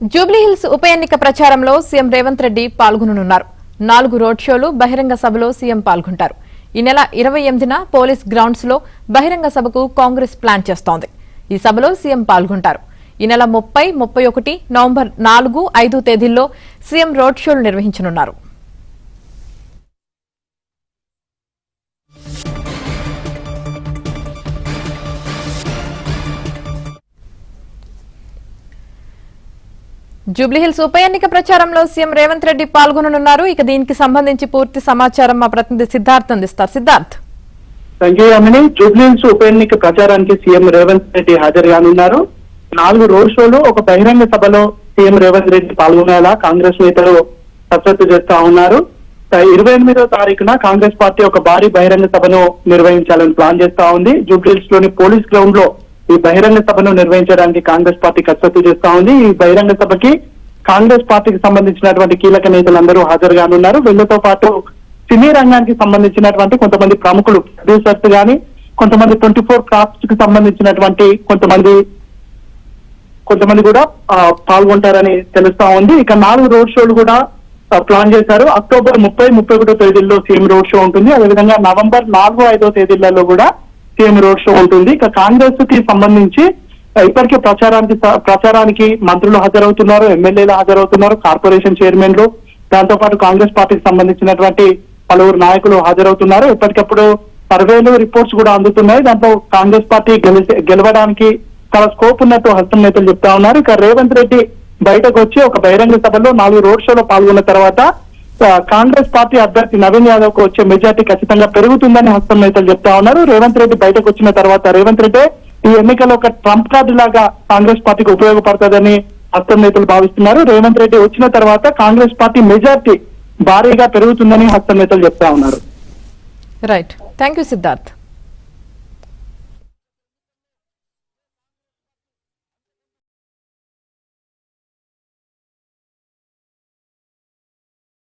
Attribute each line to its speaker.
Speaker 1: జూబ్లీహిల్స్ ఉప ఎన్నిక ప్రచారంలో సీఎం రేవంత్ రెడ్డి పాల్గొననున్నారు. 4 రోడ్ షోలు బహిరంగ సభలో సీఎం పాల్గొంటారు. ఈ నెల 28న పోలీస్ గ్రౌండ్స్ లో బహిరంగ సభకు కాంగ్రెస్ ప్లాన్ చేస్తోంది. ఈ సభలో సీఎం పాల్గొంటారు. ఈ నెల 30, 31, నవంబర్ 4, 5 తేదీల్లో సీఎం రోడ్ షోలు నిర్వహించనున్నారు. జూబ్లీహిల్స్ ఉప ఎన్నిక ప్రచారంలో సీఎం రేవంత్ రెడ్డి పాల్గొననున్నారు. ఇక దీనికి సంబంధించి పూర్తి సమాచారం మా ప్రతినిధి సిద్ధార్థ్ అందిస్తారు. సిద్ధార్థ్.
Speaker 2: జూబ్లీహిల్స్ ఉప ఎన్నిక ప్రచారానికి సీఎం రేవంత్ రెడ్డి హాజరుగానున్నారు. 4 రోడ్ షోలు, ఒక బహిరంగ సభలో సీఎం రేవంత్ రెడ్డి పాల్గొనేలా కాంగ్రెస్ నేతలు కసరత్తు చేస్తా ఉన్నారు. 28వ తారీఖున కాంగ్రెస్ పార్టీ ఒక భారీ బహిరంగ సభను నిర్వహించాలని ప్లాన్ చేస్తా ఉంది. జూబ్లీహిల్స్ లోని పోలీస్ గ్రౌండ్ లో ఈ బహిరంగ సభను నిర్వహించడానికి కాంగ్రెస్ పార్టీ కసరత్తు చేస్తా ఉంది. ఈ బహిరంగ సభకి కాంగ్రెస్ పార్టీకి సంబంధించినటువంటి కీలక నేతలందరూ హాజరుగానున్నారు. వీళ్లతో పాటు సినీ రంగానికి సంబంధించినటువంటి కొంతమంది ప్రముఖులు, ప్రొడ్యూసర్స్ గాని, కొంతమంది 24 క్రాఫ్ట్స్ కి సంబంధించినటువంటి కొంతమంది కూడా పాల్గొంటారని తెలుస్తా ఉంది. ఇక 4 రోడ్ షోలు కూడా ప్లాన్ చేశారు. అక్టోబర్ 30, 31 తేదీల్లో సీఎం రోడ్ షో ఉంటుంది. అదేవిధంగా నవంబర్ 4, 5 తేదీలలో కూడా సీఎం రోడ్ షో ఉంటుంది. ఇక కాంగ్రెస్ కి సంబంధించి ఇప్పటికే ప్రచారానికి మంత్రులు హాజరవుతున్నారు, ఎమ్మెల్యేలు హాజరవుతున్నారు, కార్పొరేషన్ చైర్మన్లు, దాంతో పాటు కాంగ్రెస్ పార్టీకి సంబంధించినటువంటి పలువురు నాయకులు హాజరవుతున్నారు. ఎప్పటికప్పుడు సర్వేలు, రిపోర్ట్స్ కూడా అందుతున్నాయి. దాంట్లో కాంగ్రెస్ పార్టీ గెలవడానికి చాలా స్కోప్ ఉన్నట్టు హస్తం నేతలు చెప్తా ఉన్నారు. ఇక రేవంత్ రెడ్డి బయటకు వచ్చి ఒక బహిరంగ సభలో 4 రోడ్ షోలో పాల్గొన్న తర్వాత కాంగ్రెస్ పార్టీ అభ్యర్థి నవీన్ యాదవ్ కు వచ్చే మెజార్టీ ఖచ్చితంగా పెరుగుతుందని హస్తం నేతలు చెప్తా ఉన్నారు. రేవంత్ రెడ్డి బయటకు వచ్చిన తర్వాత రేవంత్ రెడ్డి ఈ ఎన్నికల్లో ఒక ట్రంప్ కార్డు లాగా కాంగ్రెస్ పార్టీకి ఉపయోగపడుతుందని హస్తం నేతలు భావిస్తున్నారు. రేవంత్ రెడ్డి వచ్చిన తర్వాత కాంగ్రెస్ పార్టీ మెజార్టీ భారీగా పెరుగుతుందని హస్తం నేతలు చెప్తా ఉన్నారు.
Speaker 1: Right, thank you Siddharth.